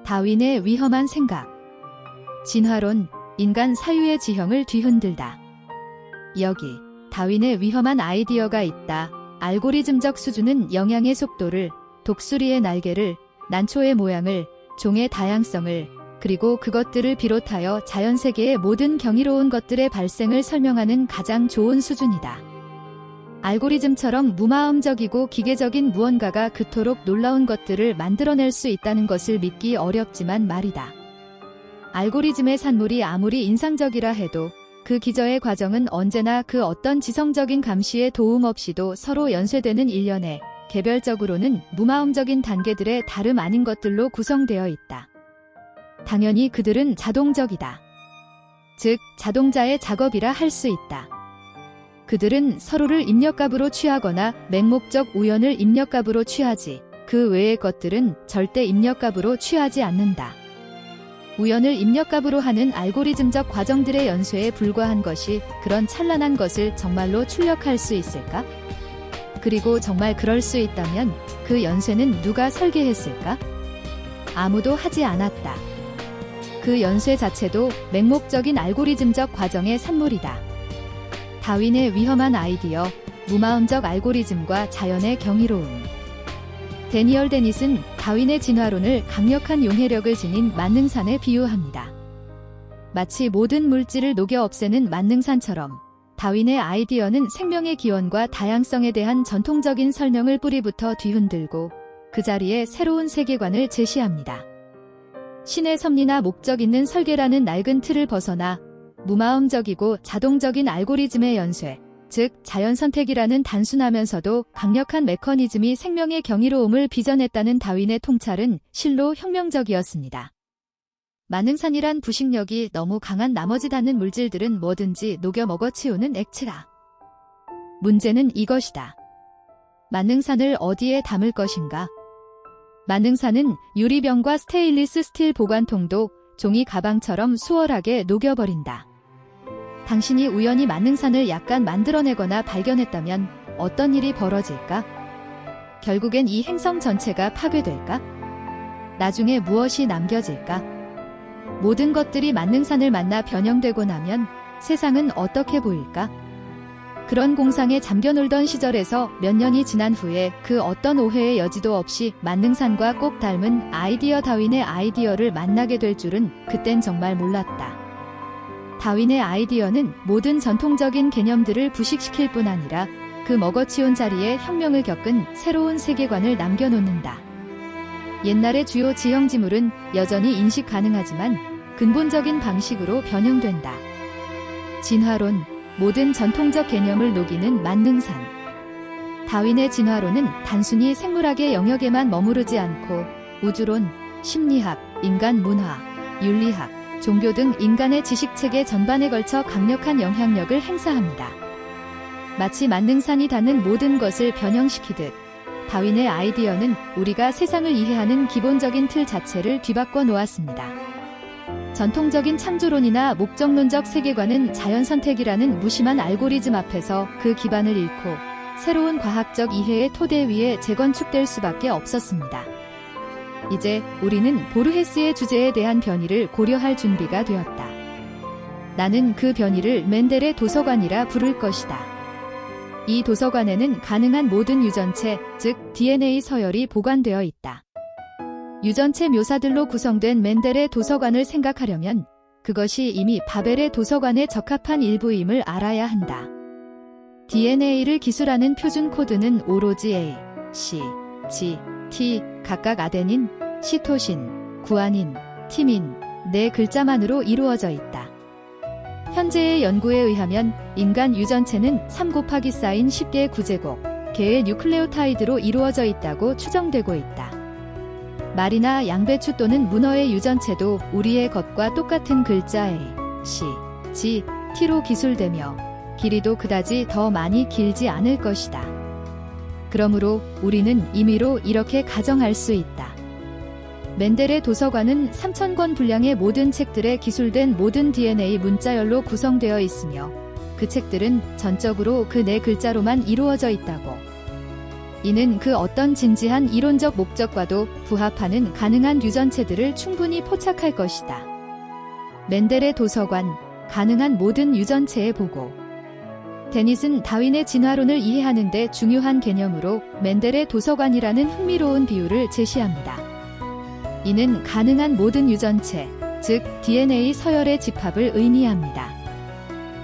다윈의 위험한 생각. 진화론, 인간 사유의 지형을 뒤흔들다. 여기 다윈의 위험한 아이디어가 있다. 알고리즘적 수준은 영향의 속도를, 독수리의 날개를, 난초의 모양을, 종의 다양성을, 그리고 그것들을 비롯하여 자연세계의 모든 경이로운 것들의 발생을 설명하는 가장 좋은 수준이다. 알고리즘처럼 무마음적이고 기계적인 무언가가 그토록 놀라운 것들을 만들어낼 수 있다는 것을 믿기 어렵지만 말이다. 알고리즘의 산물이 아무리 인상적이라 해도 그 기저의 과정은 언제나 그 어떤 지성적인 감시의 도움 없이도 서로 연쇄되는 일련의, 개별적으로는 무마음적인 단계들의 다름 아닌 것들로 구성되어 있다. 당연히 그들은 자동적이다. 즉, 자동자의 작업이라 할 수 있다. 그들은 서로를 입력값으로 취하거나 맹목적 우연을 입력값으로 취하지, 그 외의 것들은 절대 입력값으로 취하지 않는다. 우연을 입력값으로 하는 알고리즘적 과정들의 연쇄에 불과한 것이 그런 찬란한 것을 정말로 출력할 수 있을까? 그리고 정말 그럴 수 있다면 그 연쇄는 누가 설계했을까? 아무도 하지 않았다. 그 연쇄 자체도 맹목적인 알고리즘적 과정의 산물이다. 다윈의 위험한 아이디어, 무마음적 알고리즘과 자연의 경이로움. 데니얼 데닛은 다윈의 진화론을 강력한 용해력을 지닌 만능산에 비유합니다. 마치 모든 물질을 녹여 없애는 만능산처럼 다윈의 아이디어는 생명의 기원과 다양성에 대한 전통적인 설명을 뿌리부터 뒤흔들고 그 자리에 새로운 세계관을 제시합니다. 신의 섭리나 목적 있는 설계라는 낡은 틀을 벗어나 무마음적이고 자동적인 알고리즘의 연쇄, 즉 자연선택이라는 단순하면서도 강력한 메커니즘이 생명의 경이로움을 빚어냈다는 다윈의 통찰은 실로 혁명적이었습니다. 만능산이란 부식력이 너무 강한 나머지 닿는 물질들은 뭐든지 녹여 먹어치우는 액체다. 문제는 이것이다. 만능산을 어디에 담을 것인가? 만능산은 유리병과 스테인리스 스틸 보관통도 종이 가방처럼 수월하게 녹여버린다. 당신이 우연히 만능산을 약간 만들어내거나 발견했다면 어떤 일이 벌어질까? 결국엔 이 행성 전체가 파괴될까? 나중에 무엇이 남겨질까? 모든 것들이 만능산을 만나 변형되고 나면 세상은 어떻게 보일까? 그런 공상에 잠겨놀던 시절에서 몇 년이 지난 후에 그 어떤 오해의 여지도 없이 만능산과 꼭 닮은 아이디어 다윈의 아이디어를 만나게 될 줄은 그땐 정말 몰랐다. 다윈의 아이디어는 모든 전통적인 개념들을 부식시킬 뿐 아니라 그 먹어치운 자리에 혁명을 겪은 새로운 세계관을 남겨놓는다. 옛날의 주요 지형지물은 여전히 인식 가능하지만 근본적인 방식으로 변형된다. 진화론, 모든 전통적 개념을 녹이는 만능산. 다윈의 진화론은 단순히 생물학의 영역에만 머무르지 않고 우주론, 심리학, 인간 문화, 윤리학, 종교 등 인간의 지식체계 전반에 걸쳐 강력한 영향력을 행사합니다. 마치 만능산이 닿는 모든 것을 변형시키듯 다윈의 아이디어는 우리가 세상을 이해하는 기본적인 틀 자체를 뒤바꿔 놓았습니다. 전통적인 창조론이나 목적론적 세계관은 자연선택이라는 무심한 알고리즘 앞에서 그 기반을 잃고 새로운 과학적 이해의 토대 위에 재건축될 수밖에 없었습니다. 이제 우리는 보르헤스의 주제에 대한 변이를 고려할 준비가 되었다. 나는 그 변이를 멘델의 도서관이라 부를 것이다. 이 도서관에는 가능한 모든 유전체, 즉 DNA 서열이 보관되어 있다. 유전체 묘사들로 구성된 멘델의 도서관을 생각하려면 그것이 이미 바벨의 도서관에 적합한 일부임을 알아야 한다. DNA를 기술하는 표준 코드는 오로지 A, C, G, T, 각각 아데닌, 시토신, 구아닌, 티민, 4글자만으로 이루어져 있다. 현재의 연구에 의하면 인간 유전체는 3 곱하기 사인 10개의 구제곱, 개의 뉴클레오타이드로 이루어져 있다고 추정되고 있다. 말이나 양배추 또는 문어의 유전체도 우리의 것과 똑같은 글자 A, C, G, T로 기술되며 길이도 그다지 더 많이 길지 않을 것이다. 그러므로 우리는 임의로 이렇게 가정할 수 있다. 멘델의 도서관은 3,000권 분량의 모든 책들에 기술된 모든 DNA 문자열로 구성되어 있으며 그 책들은 전적으로 그 4글자로만 이루어져 있다고. 이는 그 어떤 진지한 이론적 목적과도 부합하는 가능한 유전체들을 충분히 포착할 것이다. 멘델의 도서관, 가능한 모든 유전체의 보고. 데닛은 다윈의 진화론을 이해하는 데 중요한 개념으로 멘델의 도서관이라는 흥미로운 비유를 제시합니다. 이는 가능한 모든 유전체, 즉 DNA 서열의 집합을 의미합니다.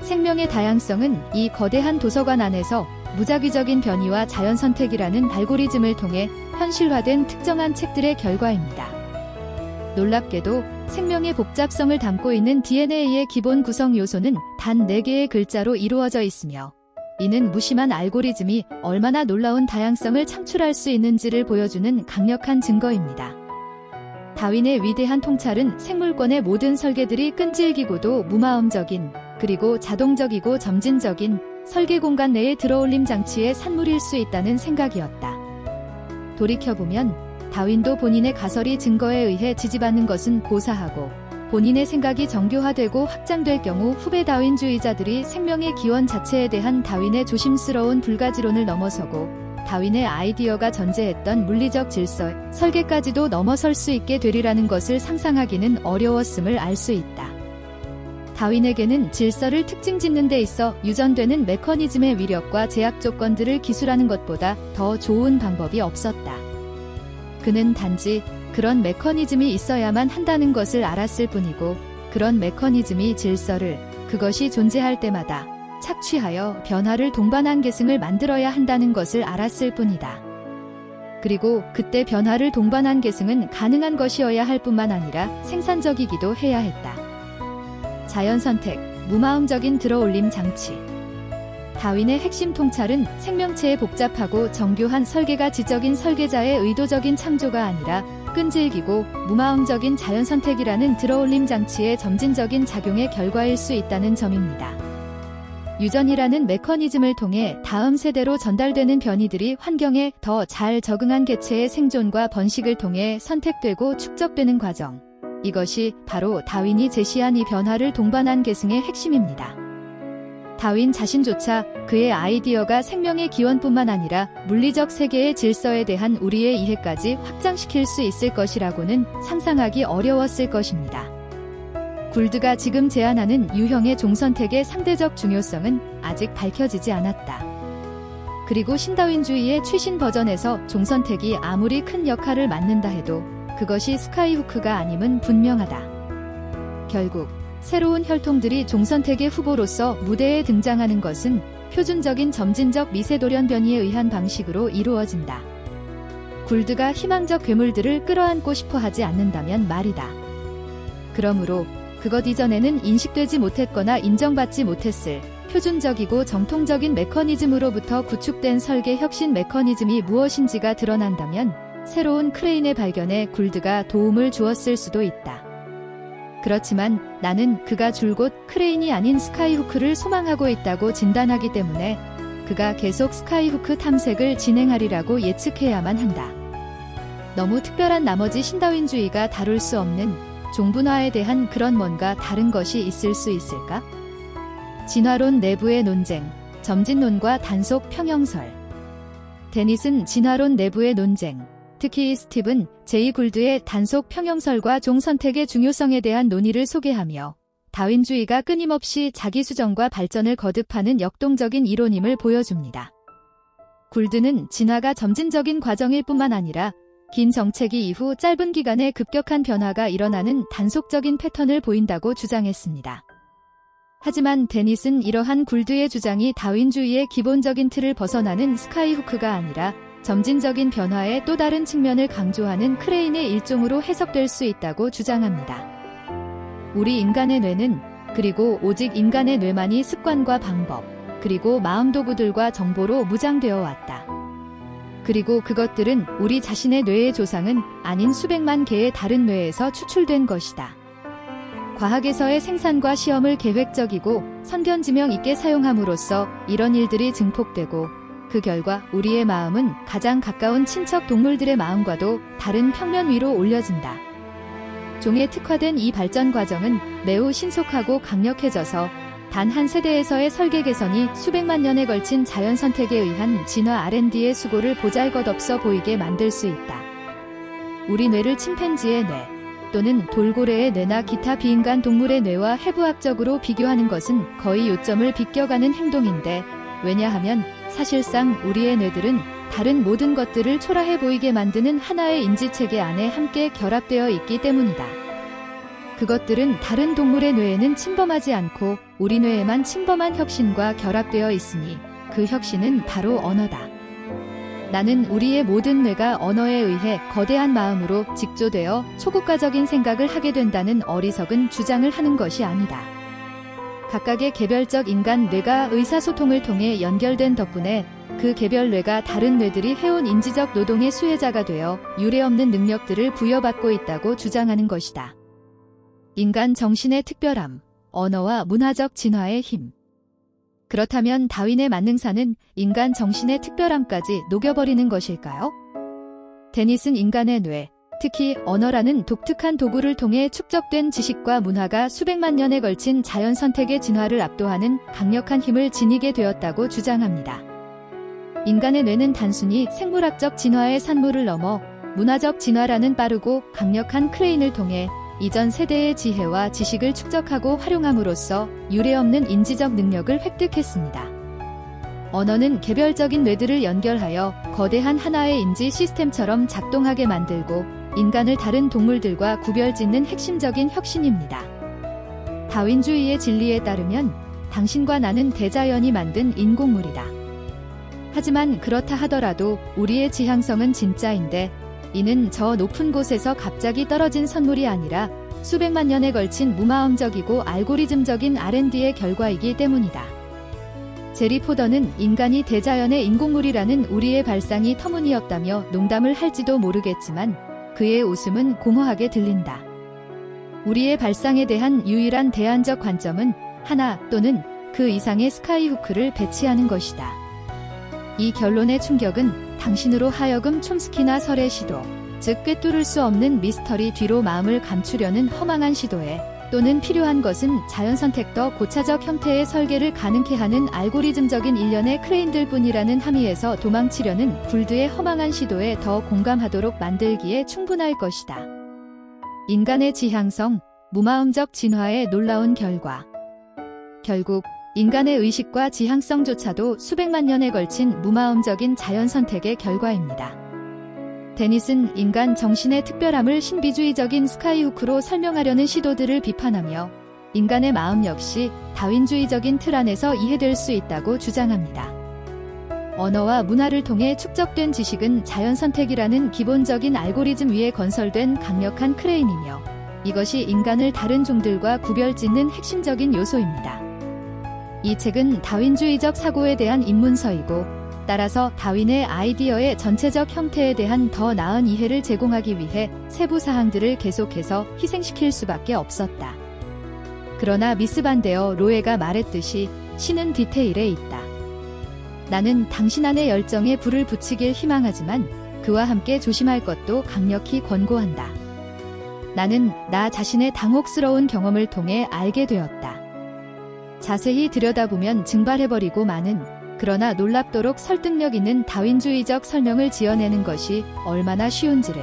생명의 다양성은 이 거대한 도서관 안에서 무작위적인 변이와 자연선택이라는 알고리즘을 통해 현실화된 특정한 책들의 결과입니다. 놀랍게도 생명의 복잡성을 담고 있는 DNA의 기본 구성 요소는 단 4개의 글자로 이루어져 있으며, 이는 무심한 알고리즘이 얼마나 놀라운 다양성을 창출할 수 있는지를 보여주는 강력한 증거입니다. 다윈의 위대한 통찰은 생물권의 모든 설계들이 끈질기고도 무마음적인, 그리고 자동적이고 점진적인 설계 공간 내의 들어올림 장치의 산물일 수 있다는 생각이었다. 돌이켜보면 다윈도 본인의 가설이 증거에 의해 지지받는 것은 고사하고, 본인의 생각이 정교화되고 확장될 경우 후배 다윈주의자들이 생명의 기원 자체에 대한 다윈의 조심스러운 불가지론을 넘어서고 다윈의 아이디어가 전제했던 물리적 질서, 설계까지도 넘어설 수 있게 되리라는 것을 상상하기는 어려웠음을 알 수 있다. 다윈에게는 질서를 특징 짓는 데 있어 유전되는 메커니즘의 위력과 제약 조건들을 기술하는 것보다 더 좋은 방법이 없었다. 그는 단지 그런 메커니즘이 있어야만 한다는 것을 알았을 뿐이고, 그런 메커니즘이 질서를, 그것이 존재할 때마다 착취하여 변화를 동반한 계승을 만들어야 한다는 것을 알았을 뿐이다. 그리고 그때 변화를 동반한 계승은 가능한 것이어야 할 뿐만 아니라 생산적이기도 해야 했다. 자연선택, 무마음적인 들어올림 장치. 다윈의 핵심 통찰은 생명체의 복잡하고 정교한 설계가 지적인 설계자의 의도적인 창조가 아니라 끈질기고 무마음적인 자연선택이라는 들어올림 장치의 점진적인 작용의 결과일 수 있다는 점입니다. 유전이라는 메커니즘을 통해 다음 세대로 전달되는 변이들이 환경에 더 잘 적응한 개체의 생존과 번식을 통해 선택되고 축적되는 과정. 이것이 바로 다윈이 제시한 이 변화를 동반한 계승의 핵심입니다. 다윈 자신조차 그의 아이디어가 생명의 기원뿐만 아니라 물리적 세계의 질서에 대한 우리의 이해까지 확장시킬 수 있을 것이라고는 상상하기 어려웠을 것입니다. 굴드가 지금 제안하는 유형의 종선택의 상대적 중요성은 아직 밝혀지지 않았다. 그리고 신다윈주의의 최신 버전에서 종선택이 아무리 큰 역할을 맡는다 해도 그것이 스카이후크가 아님은 분명하다. 결국 새로운 혈통들이 종선택의 후보로서 무대에 등장하는 것은 표준적인 점진적 미세돌연 변이에 의한 방식으로 이루어진다. 굴드가 희망적 괴물들을 끌어안고 싶어 하지 않는다면 말이다. 그러므로 그것 이전에는 인식되지 못했거나 인정받지 못했을 표준적이고 정통적인 메커니즘으로부터 구축된 설계 혁신 메커니즘이 무엇인지가 드러난다면 새로운 크레인의 발견에 굴드가 도움을 주었을 수도 있다. 그렇지만 나는 그가 줄곧 크레인이 아닌 스카이후크를 소망하고 있다고 진단하기 때문에 그가 계속 스카이후크 탐색을 진행하리라고 예측해야만 한다. 너무 특별한 나머지 신다윈주의가 다룰 수 없는 종분화에 대한 그런 뭔가 다른 것이 있을 수 있을까? 진화론 내부의 논쟁, 점진론과 단속 평형설. 데닛은 진화론 내부의 논쟁, 특히 스티븐 제이 굴드의 단속 평형설과 종선택의 중요성에 대한 논의를 소개하며 다윈주의가 끊임없이 자기 수정과 발전을 거듭하는 역동적인 이론임을 보여줍니다. 굴드는 진화가 점진적인 과정일 뿐만 아니라 긴 정체기 이후 짧은 기간에 급격한 변화가 일어나는 단속적인 패턴을 보인다고 주장했습니다. 하지만 데닛은 이러한 굴드의 주장이 다윈주의의 기본적인 틀을 벗어나는 스카이후크가 아니라 점진적인 변화의 또 다른 측면을 강조하는 크레인의 일종으로 해석될 수 있다고 주장합니다. 우리 인간의 뇌는, 그리고 오직 인간의 뇌만이 습관과 방법, 그리고 마음도구들과 정보로 무장되어 왔다. 그리고 그것들은 우리 자신의 뇌의 조상은 아닌 수백만 개의 다른 뇌에서 추출된 것이다. 과학에서의 생산과 시험을 계획적이고 선견지명 있게 사용함으로써 이런 일들이 증폭되고 그 결과 우리의 마음은 가장 가까운 친척 동물들의 마음과도 다른 평면 위로 올려진다. 종에 특화된 이 발전 과정은 매우 신속하고 강력해져서 단 한 세대에서의 설계 개선이 수백만 년에 걸친 자연 선택에 의한 진화 R&D의 수고를 보잘것없어 보이게 만들 수 있다. 우리 뇌를 침팬지의 뇌 또는 돌고래의 뇌나 기타 비인간 동물의 뇌와 해부학적으로 비교하는 것은 거의 요점을 비껴가는 행동인데, 왜냐하면 사실상 우리의 뇌들은 다른 모든 것들을 초라해 보이게 만드는 하나의 인지체계 안에 함께 결합되어 있기 때문이다. 그것들은 다른 동물의 뇌에는 침범하지 않고 우리 뇌에만 침범한 혁신과 결합되어 있으니 그 혁신은 바로 언어다. 나는 우리의 모든 뇌가 언어에 의해 거대한 마음으로 직조되어 초국가적인 생각을 하게 된다는 어리석은 주장을 하는 것이 아니다. 각각의 개별적 인간 뇌가 의사소통을 통해 연결된 덕분에 그 개별 뇌가 다른 뇌들이 해온 인지적 노동의 수혜자가 되어 유례없는 능력들을 부여받고 있다고 주장하는 것이다. 인간 정신의 특별함, 언어와 문화적 진화의 힘. 그렇다면 다윈의 만능사는 인간 정신의 특별함까지 녹여버리는 것일까요? 데니슨 인간의 뇌, 특히 언어라는 독특한 도구를 통해 축적된 지식과 문화가 수백만 년에 걸친 자연 선택의 진화를 압도하는 강력한 힘을 지니게 되었다고 주장합니다. 인간의 뇌는 단순히 생물학적 진화의 산물을 넘어 문화적 진화라는 빠르고 강력한 크레인을 통해 이전 세대의 지혜와 지식을 축적하고 활용함으로써 유례없는 인지적 능력을 획득했습니다. 언어는 개별적인 뇌들을 연결하여 거대한 하나의 인지 시스템처럼 작동하게 만들고 인간을 다른 동물들과 구별짓는 핵심적인 혁신입니다. 다윈주의의 진리에 따르면 당신과 나는 대자연이 만든 인공물이다. 하지만 그렇다 하더라도 우리의 지향성은 진짜인데, 이는 저 높은 곳에서 갑자기 떨어진 선물이 아니라 수백만 년에 걸친 무마음적이고 알고리즘적인 R&D의 결과이기 때문이다. 제리 포더는 인간이 대자연의 인공물이라는 우리의 발상이 터무니없다며 농담을 할지도 모르겠지만 그의 웃음은 공허하게 들린다. 우리의 발상에 대한 유일한 대안적 관점은 하나 또는 그 이상의 스카이후크를 배치하는 것이다. 이 결론의 충격은 당신으로 하여금 촘스키나 설의 시도, 즉 꿰뚫을 수 없는 미스터리 뒤로 마음을 감추려는 허망한 시도에, 또는 필요한 것은 자연선택 더 고차적 형태의 설계를 가능케 하는 알고리즘적인 일련의 크레인들 뿐이라는 함의에서 도망치려는 불드의 허망한 시도에 더 공감하도록 만들기에 충분할 것이다. 인간의 지향성, 무마음적 진화의 놀라운 결과. 결국 인간의 의식과 지향성조차도 수백만 년에 걸친 무마음적인 자연선택의 결과입니다. 데니슨 인간 정신의 특별함을 신비주의적인 스카이후크로 설명하려는 시도들을 비판하며 인간의 마음 역시 다윈주의적인 틀 안에서 이해될 수 있다고 주장합니다. 언어와 문화를 통해 축적된 지식은 자연선택이라는 기본적인 알고리즘 위에 건설된 강력한 크레인이며, 이것이 인간을 다른 종들과 구별짓는 핵심적인 요소입니다. 이 책은 다윈주의적 사고에 대한 입문서이고, 따라서 다윈의 아이디어의 전체적 형태에 대한 더 나은 이해를 제공하기 위해 세부 사항들을 계속해서 희생시킬 수밖에 없었다. 그러나 미스 반데어 로에가 말했듯이 신은 디테일에 있다. 나는 당신 안의 열정에 불을 붙이길 희망하지만 그와 함께 조심할 것도 강력히 권고한다. 나는 나 자신의 당혹스러운 경험을 통해 알게 되었다. 자세히 들여다보면 증발해버리고 많은, 그러나 놀랍도록 설득력 있는 다윈주의적 설명을 지어내는 것이 얼마나 쉬운지를.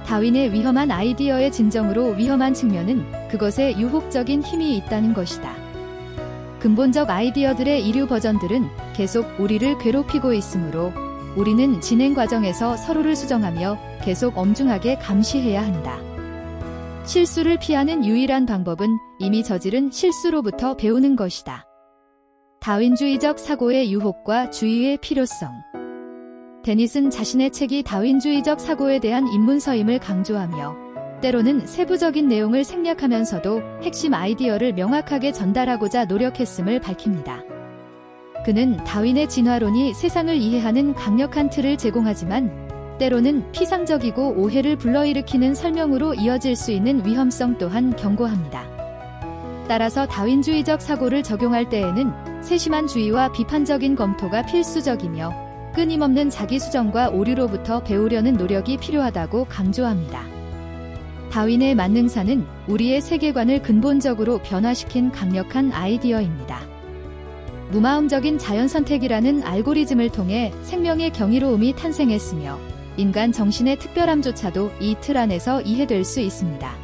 다윈의 위험한 아이디어의 진정으로 위험한 측면은 그것에 유혹적인 힘이 있다는 것이다. 근본적 아이디어들의 이류 버전들은 계속 우리를 괴롭히고 있으므로 우리는 진행 과정에서 서로를 수정하며 계속 엄중하게 감시해야 한다. 실수를 피하는 유일한 방법은 이미 저지른 실수로부터 배우는 것이다. 다윈주의적 사고의 유혹과 주의의 필요성. 데니슨 자신의 책이 다윈주의적 사고에 대한 입문서임을 강조하며, 때로는 세부적인 내용을 생략하면서도 핵심 아이디어를 명확하게 전달하고자 노력했음을 밝힙니다. 그는 다윈의 진화론이 세상을 이해하는 강력한 틀을 제공하지만, 때로는 피상적이고 오해를 불러일으키는 설명으로 이어질 수 있는 위험성 또한 경고합니다. 따라서 다윈주의적 사고를 적용할 때에는 세심한 주의와 비판적인 검토가 필수적이며, 끊임없는 자기 수정과 오류로부터 배우려는 노력이 필요하다고 강조합니다. 다윈의 만능사는 우리의 세계관을 근본적으로 변화시킨 강력한 아이디어입니다. 무마음적인 자연선택이라는 알고리즘을 통해 생명의 경이로움이 탄생했으며 인간 정신의 특별함조차도 이 틀 안에서 이해될 수 있습니다.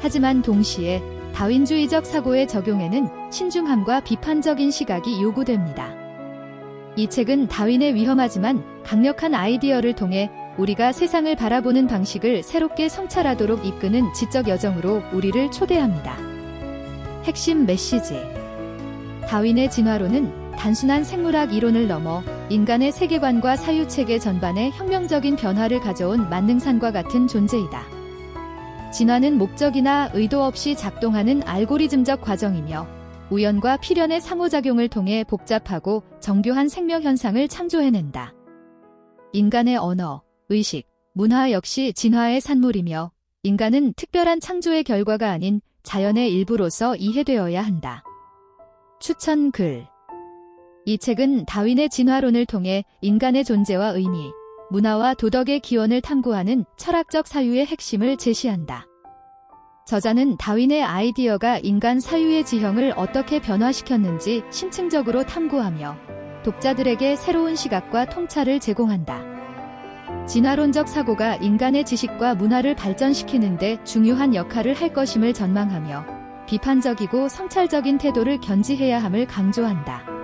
하지만 동시에 다윈주의적 사고의 적용에는 신중함과 비판적인 시각이 요구됩니다. 이 책은 다윈의 위험하지만 강력한 아이디어를 통해 우리가 세상을 바라보는 방식을 새롭게 성찰하도록 이끄는 지적 여정으로 우리를 초대합니다. 핵심 메시지. 다윈의 진화론은 단순한 생물학 이론을 넘어 인간의 세계관과 사유체계 전반에 혁명적인 변화를 가져온 만능산과 같은 존재이다. 진화는 목적이나 의도 없이 작동하는 알고리즘적 과정이며 우연과 필연의 상호작용을 통해 복잡하고 정교한 생명 현상을 창조해낸다. 인간의 언어, 의식, 문화 역시 진화의 산물이며 인간은 특별한 창조의 결과가 아닌 자연의 일부로서 이해되어야 한다. 추천 글. 이 책은 다윈의 진화론을 통해 인간의 존재와 의미, 문화와 도덕의 기원을 탐구하는 철학적 사유의 핵심을 제시한다. 저자는 다윈의 아이디어가 인간 사유의 지형을 어떻게 변화시켰는지 심층적으로 탐구하며 독자들에게 새로운 시각과 통찰을 제공한다. 진화론적 사고가 인간의 지식과 문화를 발전시키는 데 중요한 역할을 할 것임을 전망하며 비판적이고 성찰적인 태도를 견지해야 함을 강조한다.